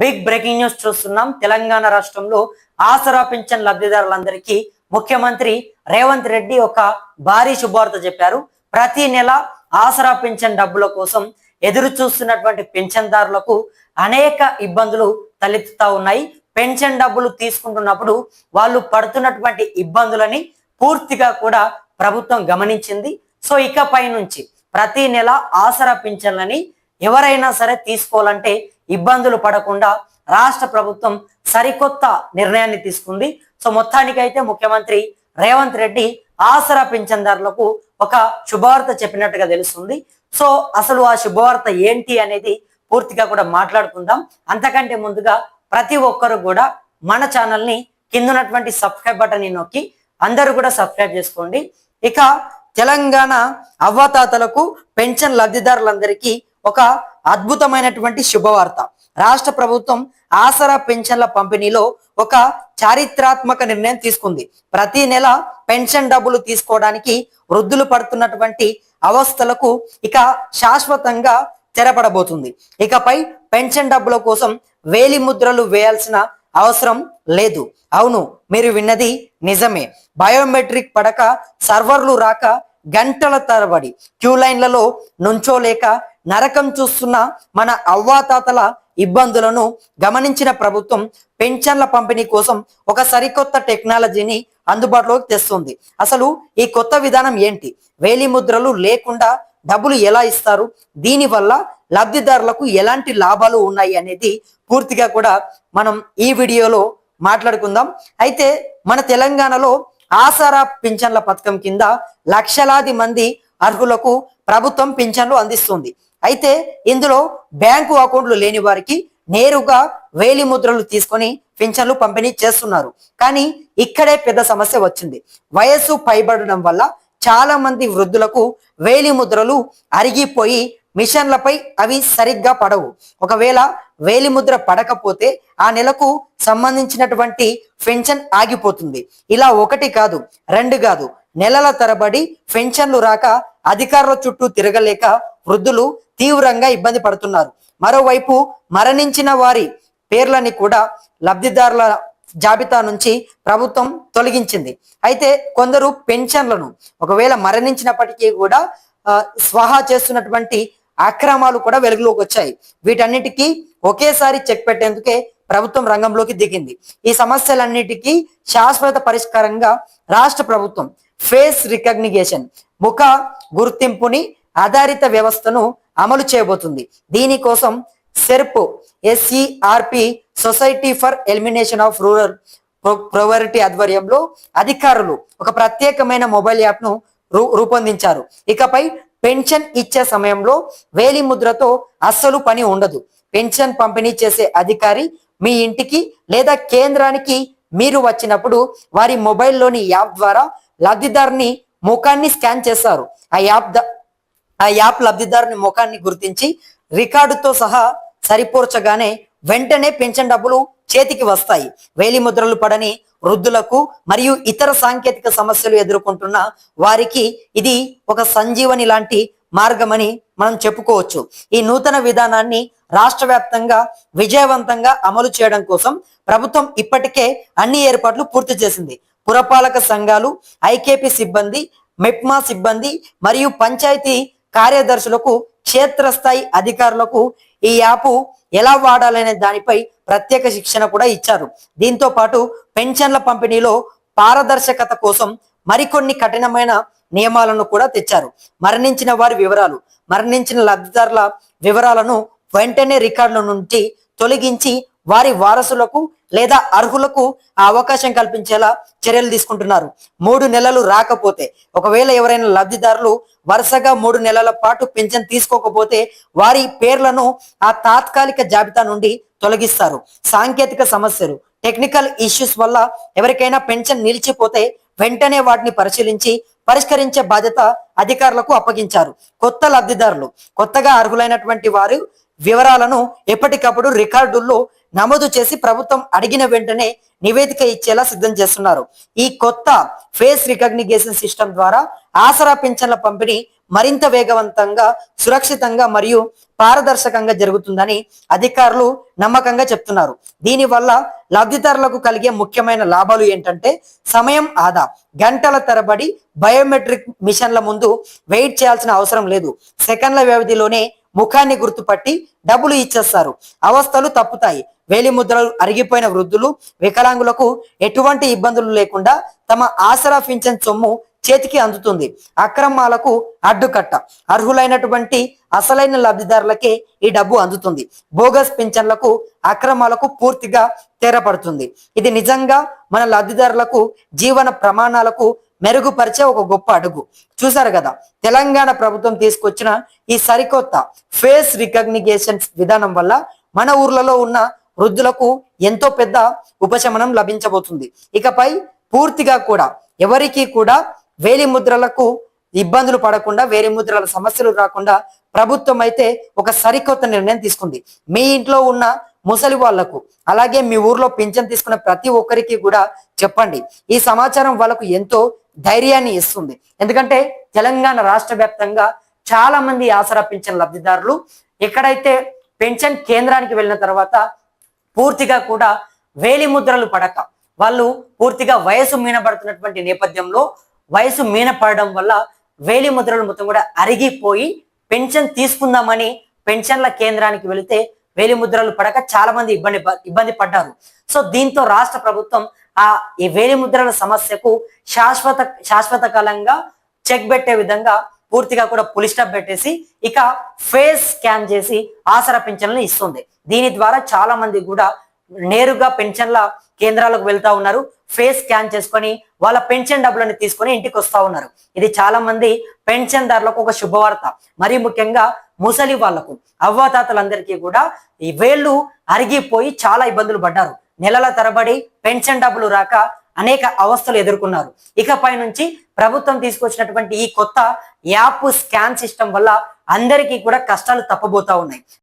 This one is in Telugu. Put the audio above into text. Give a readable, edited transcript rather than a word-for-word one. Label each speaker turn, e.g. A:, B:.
A: బిగ్ బ్రేకింగ్ న్యూస్ చూస్తున్నాం. తెలంగాణ రాష్ట్రంలో ఆసరా పింఛన్ లబ్ధిదారులందరికీ ముఖ్యమంత్రి రేవంత్ రెడ్డి ఒక భారీ శుభవార్త చెప్పారు. ప్రతి నెల ఆసరా పింఛన్ డబ్బుల కోసం ఎదురు చూస్తున్నటువంటి పింఛన్దారులకు అనేక ఇబ్బందులు తలెత్తుతా ఉన్నాయి. పెన్షన్ డబ్బులు తీసుకుంటున్నప్పుడు వాళ్ళు పడుతున్నటువంటి ఇబ్బందులని పూర్తిగా కూడా ప్రభుత్వం గమనించింది. సో ఇకపై నుంచి ప్రతి నెల ఆసరా పింఛన్లని ఎవరైనా సరే తీసుకోవాలంటే ఇబ్బందులు పడకుండా రాష్ట్ర ప్రభుత్వం సరికొత్త నిర్ణయాన్ని తీసుకుంది. సో మొత్తానికైతే ముఖ్యమంత్రి రేవంత్ రెడ్డి ఆసరా పింఛన్దారులకు ఒక శుభవార్త చెప్పినట్టుగా తెలుస్తుంది. సో అసలు ఆ శుభవార్త ఏంటి అనేది పూర్తిగా కూడా మాట్లాడుకుందాం. అంతకంటే ముందుగా ప్రతి ఒక్కరు కూడా మన ఛానల్ని కింద ఉన్నటువంటి సబ్స్క్రైబ్ బటన్ నొక్కి అందరూ కూడా సబ్స్క్రైబ్ చేసుకోండి. ఇక తెలంగాణ అవ్వాతాతలకు పెన్షన్ లబ్ధిదారులందరికీ ఒక అద్భుతమైనటువంటి శుభవార్త. రాష్ట్ర ప్రభుత్వం ఆసరా పెన్షన్ల పంపిణీలో ఒక చారిత్రాత్మక నిర్ణయం తీసుకుంది. ప్రతి నెల పెన్షన్ డబ్బులు తీసుకోవడానికి వృద్ధులు పడుతున్నటువంటి అవస్థలకు ఇక శాశ్వతంగా తెరపడబోతుంది. ఇకపై పెన్షన్ డబ్బుల కోసం వేలి ముద్రలు వేయాల్సిన అవసరం లేదు. అవును, మీరు విన్నది నిజమే. బయోమెట్రిక్ పడక సర్వర్లు రాక గంటల తరబడి క్యూ లైన్లలో నుంచోలేక నరకం చూస్తున్న మన అవ్వాతాతల ఇబ్బందులను గమనించిన ప్రభుత్వం పెన్షన్ల పంపిణీ కోసం ఒక సరికొత్త టెక్నాలజీని అందుబాటులోకి తెస్తుంది. అసలు ఈ కొత్త విధానం ఏంటి? వేలి ముద్రలు లేకుండా డబ్బులు ఎలా ఇస్తారు? దీనివల్ల లబ్ధిదారులకు ఎలాంటి లాభాలు ఉన్నాయి అనేది పూర్తిగా కూడా మనం ఈ వీడియోలో మాట్లాడుకుందాం. అయితే మన తెలంగాణలో ఆసరా పింఛన్ల పథకం కింద లక్షలాది మంది అర్హులకు ప్రభుత్వం పింఛన్లు అందిస్తుంది. అయితే ఇందులో బ్యాంకు అకౌంట్లు లేని వారికి నేరుగా వేలి ముద్రలు తీసుకొని పింఛన్లు పంపిణీ చేస్తున్నారు. కానీ ఇక్కడే పెద్ద సమస్య వచ్చింది. వయస్సు పైబడడం వల్ల చాలా మంది వృద్ధులకు వేలి ముద్రలు అరిగిపోయి మిషన్లపై అవి సరిగ్గా పడవు. ఒకవేళ వేలి ముద్ర పడకపోతే ఆ నెలకు సంబంధించినటువంటి పెన్షన్ ఆగిపోతుంది. ఇలా ఒకటి కాదు, రెండు కాదు, నెలల తరబడి పెన్షన్లు రాక అధికారుల చుట్టూ తిరగలేక వృద్ధులు తీవ్రంగా ఇబ్బంది పడుతున్నారు. మరోవైపు మరణించిన వారి పేర్లని కూడా లబ్ధిదారుల జాబితా నుంచి ప్రభుత్వం తొలగించింది. అయితే కొందరు పెన్షన్లను ఒకవేళ మరణించినప్పటికీ కూడా స్వాహా చేస్తున్నటువంటి అక్రమాలు కూడా వెలుగులోకి వచ్చాయి. వీటన్నిటికీ ఒకేసారి చెక్ పెట్టేందుకే ప్రభుత్వం రంగంలోకి దిగింది. ఈ సమస్యలన్నిటికీ శాశ్వత పరిష్కారంగా రాష్ట్ర ప్రభుత్వం ఫేస్ రికగ్నిషన్ ముఖ గుర్తింపుని ఆధారిత వ్యవస్థను అమలు చేయబోతుంది. దీనికోసం SERP SERP society for elimination of rural poverty ఆధ్వర్యంలో అధికారులు ఒక ప్రత్యేకమైన మొబైల్ యాప్ ను రూపొందించారు. ఇకపై పెన్షన్ ఇచ్చే సమయంలో వేలి ముద్రతో అస్సలు పని ఉండదు. పెన్షన్ పంపిణీ చేసే అధికారి మీ ఇంటికి లేదా కేంద్రానికి మీరు వచ్చినప్పుడు వారి మొబైల్లోని యాప్ ద్వారా లబ్ధిదారుని ముఖాన్ని స్కాన్ చేస్తారు. ఆ యాప్ లబ్ధిదారుని ముఖాన్ని గుర్తించి రికార్డుతో సహా సరిపోర్చగానే వెంటనే పెన్షన్ డబ్బులు చేతికి వస్తాయి. వేలి ముద్రలు పడని వృద్ధులకు మరియు ఇతర సాంకేతిక సమస్యలు ఎదుర్కొంటున్న వారికి ఇది ఒక సంజీవని లాంటి మార్గమని మనం చెప్పుకోవచ్చు. ఈ నూతన విధానాన్ని రాష్ట్ర వ్యాప్తంగా విజయవంతంగా అమలు చేయడం కోసం ప్రభుత్వం ఇప్పటికే అన్ని ఏర్పాట్లు పూర్తి చేసింది. పురపాలక సంఘాలు, ఐకేపీ సిబ్బంది, మెప్మా సిబ్బంది మరియు పంచాయతీ కార్యదర్శులకు, క్షేత్రస్థాయి అధికారులకు ఈ యాప్ ఎలా వాడాలనే దానిపై ప్రత్యేక శిక్షణ కూడా ఇచ్చారు. దీంతో పాటు పెన్షన్ల పంపిణీలో పారదర్శకత కోసం మరికొన్ని కఠినమైన నియమాలను కూడా తెచ్చారు. మరణించిన వారి వివరాలు, మరణించిన లబ్ధిదారుల వివరాలను వెంటనే రికార్డుల నుంచి తొలగించి వారి వారసులకు లేదా అర్హులకు ఆ అవకాశం కల్పించేలా చర్యలు తీసుకుంటున్నారు. 3 నెలలు రాకపోతే, ఒకవేళ ఎవరైనా లబ్ధిదారులు వరుసగా 3 నెలల పాటు పెన్షన్ తీసుకోకపోతే వారి పేర్లను ఆ తాత్కాలిక జాబితా నుండి తొలగిస్తారు. సాంకేతిక సమస్యలు, టెక్నికల్ ఇష్యూస్ వల్ల ఎవరికైనా పెన్షన్ నిలిచిపోతే వెంటనే వాటిని పరిశీలించి పరిష్కరించే బాధ్యత అధికారులకు అప్పగించారు. కొత్త లబ్ధిదారులు, కొత్తగా అర్హులైనటువంటి వారు వివరాలను ఎప్పటికప్పుడు రికార్డుల్లో నమోదు చేసి ప్రభుత్వం అడిగిన వెంటనే నివేదిక ఇచ్చేలా సిద్ధం చేస్తున్నారు. ఈ కొత్త ఫేస్ రికగ్నిషన్ సిస్టమ్ ద్వారా ఆసరా పింఛన్ల పంపిణీ మరింత వేగవంతంగా, సురక్షితంగా మరియు పారదర్శకంగా జరుగుతుందని అధికారులు నమ్మకంగా చెప్తున్నారు. దీనివల్ల లబ్ధిదారులకు కలిగే ముఖ్యమైన లాభాలు ఏంటంటే సమయం ఆదా. గంటల తరబడి బయోమెట్రిక్ మిషన్ల ముందు వెయిట్ చేయాల్సిన అవసరం లేదు. సెకండ్ల వ్యవధిలోనే ముఖాన్ని గుర్తుపట్టి డబ్బులు ఇచ్చేస్తారు. అవస్థలు తప్పుతాయి. వేలి ముద్రలు అరిగిపోయిన వృద్ధులు, వికలాంగులకు ఎటువంటి ఇబ్బందులు లేకుండా తమ ఆసరా పింఛన్ సొమ్ము చేతికి అందుతుంది. అక్రమాలకు అడ్డుకట్ట. అర్హులైనటువంటి అసలైన లబ్ధిదారులకే ఈ డబ్బు అందుతుంది. బోగస్ పింఛన్లకు, అక్రమాలకు పూర్తిగా తెరపడుతుంది. ఇది నిజంగా మన లబ్ధిదారులకు జీవన ప్రమాణాలకు మెరుగుపరిచే ఒక గొప్ప అడుగు. చూసారు కదా, తెలంగాణ ప్రభుత్వం తీసుకొచ్చిన ఈ సరికొత్త ఫేస్ రికగ్నిషన్ విధానం వల్ల మన ఊర్లలో ఉన్న వృద్ధులకు ఎంతో పెద్ద ఉపశమనం లభించబోతుంది. ఇకపై పూర్తిగా కూడా ఎవరికి కూడా వేలి ముద్రలకు ఇబ్బందులు పడకుండా, వేలి ముద్రల సమస్యలు రాకుండా ప్రభుత్వం అయితే ఒక సరికొత్త నిర్ణయం తీసుకుంది. మీ ఇంట్లో ఉన్న ముసలి వాళ్లకు, అలాగే మీ ఊర్లో పింఛన్ తీసుకున్న ప్రతి ఒక్కరికి కూడా చెప్పండి. ఈ సమాచారం వాళ్ళకు ఎంతో ధైర్యాన్ని ఇస్తుంది. ఎందుకంటే తెలంగాణ రాష్ట్ర వ్యాప్తంగా చాలా మంది ఆసరా పింఛన్ లబ్ధిదారులు ఎక్కడైతే పెన్షన్ కేంద్రానికి వెళ్ళిన తర్వాత పూర్తిగా కూడా వేలి ముద్రలు పడక, వాళ్ళు పూర్తిగా వయసు మీనపడుతున్నటువంటి నేపథ్యంలో వయసు మీనపడడం వల్ల వేలి ముద్రలు మొత్తం కూడా అరిగిపోయి పెన్షన్ తీసుకుందామని పెన్షన్ల కేంద్రానికి వెళితే వేలి ముద్రలు పడక చాలా మంది ఇబ్బంది పడ్డారు. సో దీంతో రాష్ట్ర ప్రభుత్వం ఈ వేలి ముద్రల సమస్యకు శాశ్వత కాలంగా చెక్ పెట్టే విధంగా పూర్తిగా కూడా పులి స్టాప్ పెట్టేసి ఇక ఫేస్ స్కాన్ చేసి ఆసరా పింఛన్లను ఇస్తుంది. దీని ద్వారా చాలా మంది కూడా నేరుగా పెన్షన్ల కేంద్రాలకు వెళ్తా ఉన్నారు. ఫేస్ స్కాన్ చేసుకొని వాళ్ళ పెన్షన్ డబ్బులను తీసుకొని ఇంటికి వస్తా ఉన్నారు. ఇది చాలా మంది పెన్షన్దారులకు ఒక శుభవార్త. మరీ ముఖ్యంగా ముసలి వాళ్లకు, అవ్వాతాతలందరికీ కూడా ఈ వేళ్ళు అరిగిపోయి చాలా ఇబ్బందులు పడ్డారు. నెలల తరబడి పెన్షన్ డబ్బులు రాక అనేక అవస్థలు ఎదుర్కొన్నారు. ఇకపై నుంచి ప్రభుత్వం తీసుకొచ్చినటువంటి ఈ కొత్త యాప్ స్కాన్ సిస్టమ్ వల్ల అందరికీ కూడా కష్టాలు తప్పబోతా ఉన్నాయి.